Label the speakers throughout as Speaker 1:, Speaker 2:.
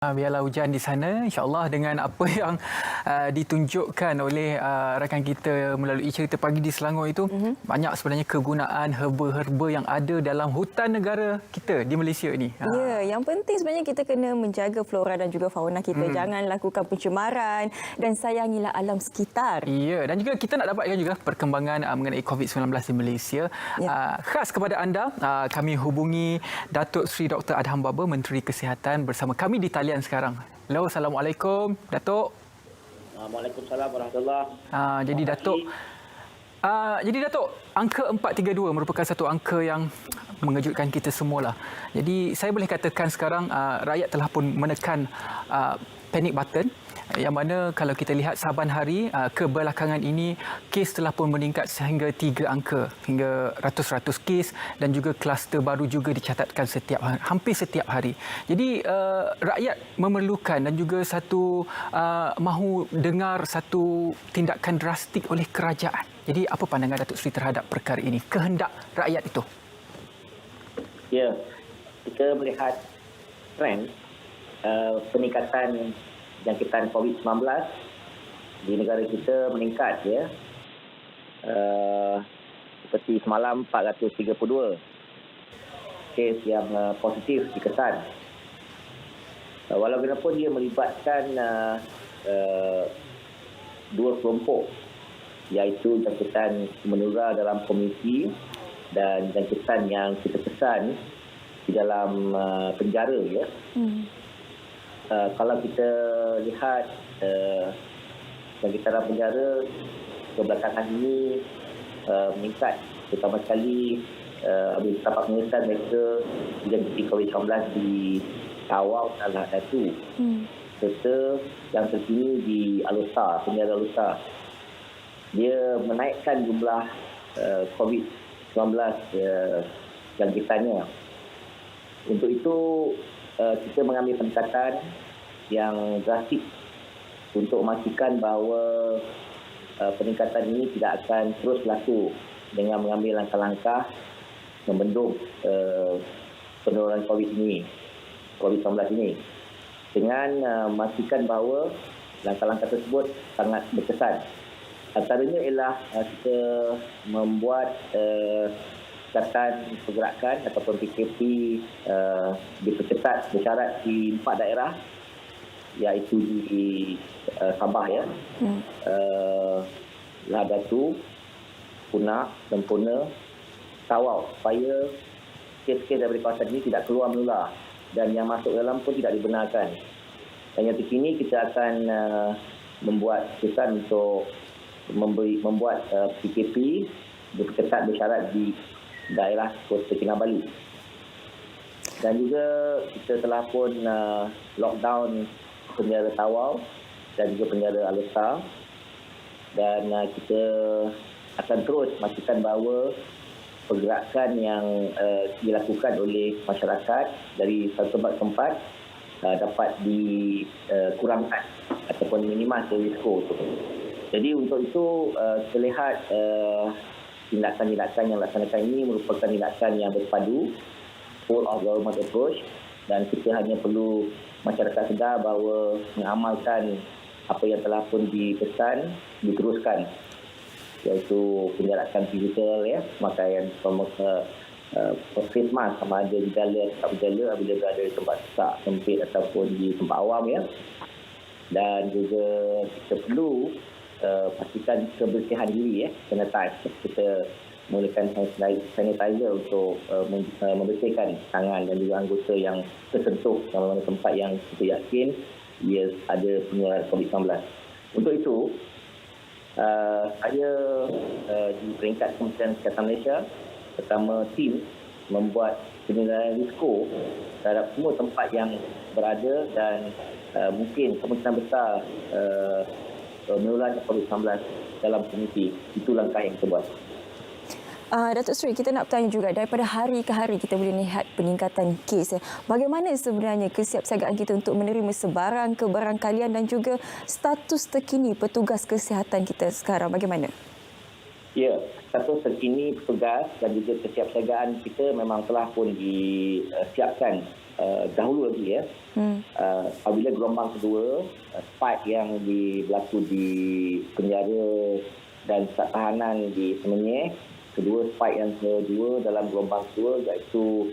Speaker 1: Biarlah hujan di sana, insya-Allah dengan apa yang ditunjukkan oleh rakan kita melalui cerita pagi di Selangor itu, banyak sebenarnya kegunaan herba-herba yang ada dalam hutan negara kita di Malaysia ini.
Speaker 2: Ya, yang penting sebenarnya kita kena menjaga flora dan juga fauna kita. Jangan lakukan pencemaran dan sayangilah alam sekitar.
Speaker 1: Ya, dan juga kita nak dapatkan juga perkembangan mengenai COVID-19 di Malaysia. Khas kepada anda, kami hubungi Datuk Seri Dr. Adham Baba, Menteri Kesihatan bersama kami di talian sekarang. Hello, Assalamualaikum, Datuk.
Speaker 3: Waalaikumsalam warahmatullahi.
Speaker 1: Jadi Datuk, angka 432 merupakan satu angka yang mengejutkan kita semualah. Jadi saya boleh katakan sekarang rakyat telah pun menekan panic button, yang mana kalau kita lihat saban hari kebelakangan ini kes telah pun meningkat sehingga 3 angka, hingga ratus-ratus kes, dan juga kluster baru juga dicatatkan hampir setiap hari. Jadi rakyat memerlukan dan juga mahu dengar satu tindakan drastik oleh kerajaan. Jadi apa pandangan Datuk Seri terhadap perkara ini, kehendak rakyat itu?
Speaker 3: Ya, kita melihat trend peningkatan jangkitan COVID-19 di negara kita meningkat, ya. Seperti semalam 432 kes yang positif dikesan. Walaupun dia melibatkan dua kelompok, iaitu jangkitan menular dalam komuniti dan jangkitan yang kita kesan di dalam penjara, ya. Kalau kita lihat jangkitan dalam penjara kebelakangan ini meningkat, terutama sekali bila kita dapat pengesan mereka dijangkiti COVID-19 di Tawau dan Datu, serta yang terkini di Alosar, penjara Alosar. Dia menaikkan jumlah COVID-19 jangkitannya. Untuk itu kita mengambil pendekatan yang drastik untuk memastikan bahawa peningkatan ini tidak akan terus berlaku dengan mengambil langkah-langkah membendung penularan COVID-19 ini, dengan memastikan bahawa langkah-langkah tersebut sangat berkesan. Antaranya ialah kita membuat Kesihatan Pergerakan ataupun PKP diperketat bersyarat di 4 daerah, iaitu di Sabah, ya, Datu, Punak, Sempurna, Tawau, supaya kes-kes daripada kawasan ini tidak keluar menular dan yang masuk dalam pun tidak dibenarkan. Dan yang terkini kita akan membuat keputusan untuk membuat PKP diperketat bersyarat di daerah Kota Kinabalu. Dan juga kita telah pun lockdown penjara Tawau dan juga penjara Alosar, dan kita akan terus memastikan bahawa pergerakan yang dilakukan oleh masyarakat dari satu tempat ke tempat dapat dikurangkan ataupun minimasi risiko itu. Jadi untuk itu kita lihat tindakan-tindakan yang dilaksanakan ini merupakan tindakan yang berpadu, full of government approach, dan kita hanya perlu masyarakat sedar bahawa mengamalkan apa yang telah pun dipesan diteruskan, iaitu penjarakan fizikal, ya, pakaian face mask sama ada di dalam tak berjala apabila berada di tempat sesak, sempit ataupun di tempat awam, ya. Dan juga kita perlu pastikan kebersihan diri, ya, sanitize. Kita menggunakan sanitizer untuk membersihkan tangan dan juga anggota yang tersentuh dalam tempat yang kita yakin ia ada penularan COVID-19. Untuk itu, saya di peringkat Kementerian Kesihatan Malaysia bersama tim membuat penilaian risiko terhadap semua tempat yang berada dan mungkin kemungkinan besar menularnya COVID-19 dalam komuniti. Itu langkah yang kita buat.
Speaker 2: Datuk Seri, kita nak bertanya juga, daripada hari ke hari kita boleh lihat peningkatan kes. Bagaimana sebenarnya kesiapsiagaan kita untuk menerima sebarang kebarangkalian dan juga status terkini petugas kesihatan kita sekarang, bagaimana?
Speaker 3: Ya, status terkini petugas dan juga kesiapsiagaan kita memang telah pun disiapkan dahulu lagi ya. Apabila gelombang kedua, spike yang berlaku di penjara dan tahanan di Semenyih, kedua spike yang kedua dalam gelombang kedua iaitu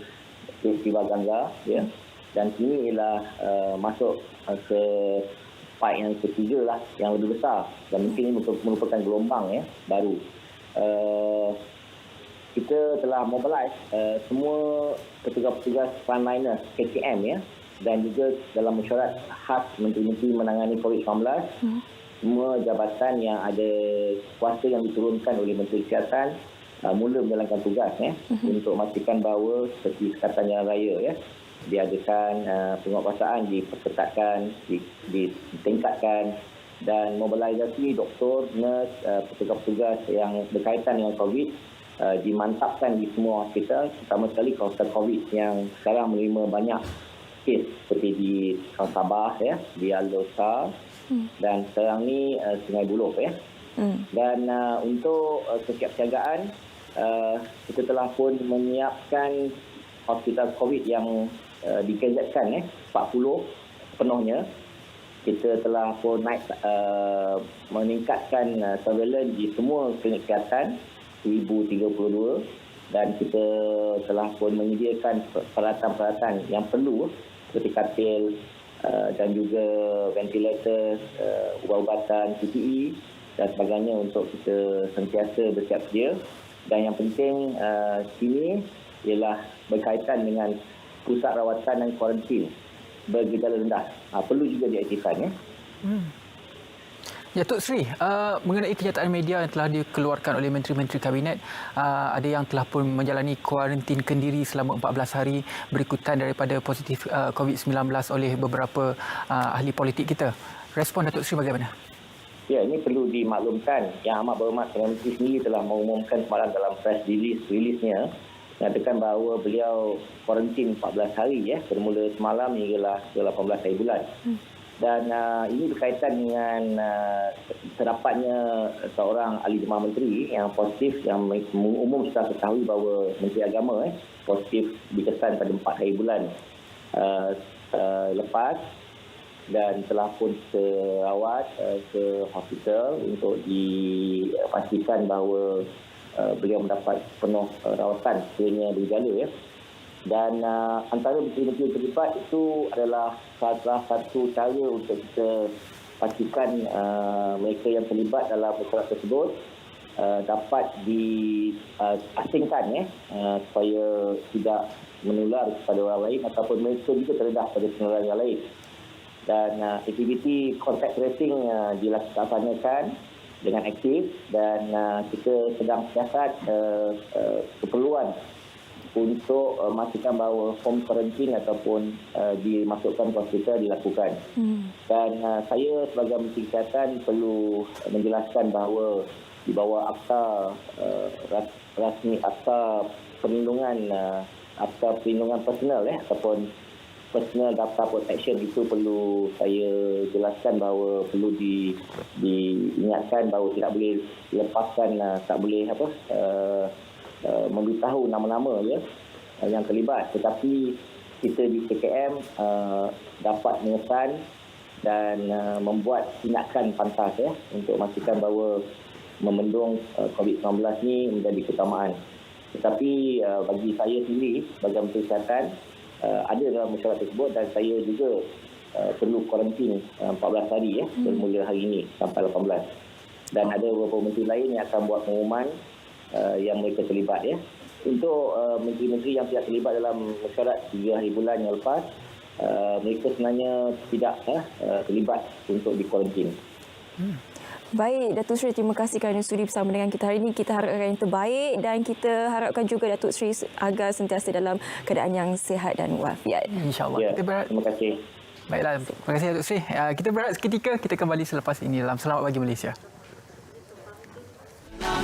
Speaker 3: peristiwa Gangga ya. Dan ini ialah masuk ke spike yang ketiga lah, yang lebih besar, dan mungkin ini merupakan gelombang ya baru. Kita telah mobilize semua petugas-petugas frontliners KKM ya, dan juga dalam mesyuarat khas Menteri-Menteri menangani COVID-19, semua jabatan yang ada kuasa yang diturunkan oleh Menteri Kesihatan mula menjalankan tugas ya, untuk memastikan bahawa seperti Sekatan Jalan Raya ya, diadakan penguatkuasaan, diperketatkan, ditingkatkan, dan mobilisasi doktor, nurse, petugas-petugas yang berkaitan dengan COVID dimantapkan di semua hospital, terutama sekali kawasan COVID yang sekarang menerima banyak kes seperti di Sabah ya, di Al-Dosar, dan sekarang ni Sungai Buloh ya. Dan untuk kesiapsiagaan, kita telah pun menyiapkan hospital COVID yang dikejakkan 40 penuhnya. Kita telah pun meningkatkan surveillance di semua klinik kesihatan 1032, dan kita telah pun menyediakan peralatan-peralatan yang perlu seperti katil dan juga ventilator, ubat-ubatan, PPE dan sebagainya untuk kita sentiasa bersiap sedia. Dan yang penting sini ialah berkaitan dengan pusat rawatan dan kuarantin bergejala rendah. Perlu juga diaktifkan ya.
Speaker 1: Ya, Tok Sri, mengenai kenyataan media yang telah dikeluarkan oleh Menteri-Menteri Kabinet, ada yang telah pun menjalani kuarantin kendiri selama 14 hari berikutan daripada positif COVID-19 oleh beberapa ahli politik kita. Respon Datuk Sri bagaimana?
Speaker 3: Ya, ini perlu dimaklumkan. Yang amat berhormat Perdana Menteri sendiri telah mengumumkan semalam dalam press release-nya, mengatakan bahawa beliau kuarantin 14 hari ya, bermula semalam hinggalah 18 hari bulan. Dan ini berkaitan dengan terdapatnya seorang ahli jemaah menteri yang positif, yang umum kita ketahui bahawa Menteri Agama positif dikesan pada 4 hari bulan lepas, dan telah pun terawat ke hospital untuk dipastikan bahawa beliau mendapat penuh rawatan sekiranya bergejala ya. Dan antara menteri-menteri terlibat itu adalah salah satu cara untuk kita pastikan mereka yang terlibat dalam masyarakat tersebut dapat diasingkan supaya tidak menular kepada orang lain, ataupun mereka juga terdedah pada penularan yang lain. Dan aktiviti contact tracing dilaksanakan dengan aktif, dan kita sedang siasat keperluan untuk memastikan bahawa home quarantine ataupun dimasukkan ke hospital dilakukan. Dan saya sebagai Menteri Kesihatan perlu menjelaskan bahawa di bawah akta rasmi, akta perlindungan personal ataupun personal data protection, itu perlu saya jelaskan bahawa perlu diingatkan bahawa tidak boleh lepaskan, tak boleh memberitahu nama-nama yang terlibat. Tetapi kita di KKM dapat mengesan dan membuat tindakan pantas untuk memastikan bahawa membendung COVID-19 ni menjadi keutamaan. Tetapi bagi saya sendiri sebagai Menteri Kesihatan, ada dalam masyarakat tersebut, dan saya juga perlu kuarantin 14 hari bermula hari ini sampai 18. Dan ada beberapa menteri lain yang akan buat pengumuman yang mereka terlibat Untuk menteri-menteri yang tidak terlibat dalam mesyuarat 3 hari bulan yang lepas, mereka sebenarnya tidak terlibat untuk dikuarantin.
Speaker 2: Baik, Datuk Seri, terima kasih kerana sudi bersama dengan kita hari ini. Kita harapkan yang terbaik, dan kita harapkan juga Datuk Seri agar sentiasa dalam keadaan yang sihat dan walafiat.
Speaker 1: InsyaAllah.
Speaker 3: Ya, terima kasih.
Speaker 1: Baiklah, terima kasih Datuk Seri. Kita berehat seketika, kita kembali selepas ini dalam Selamat Pagi Malaysia.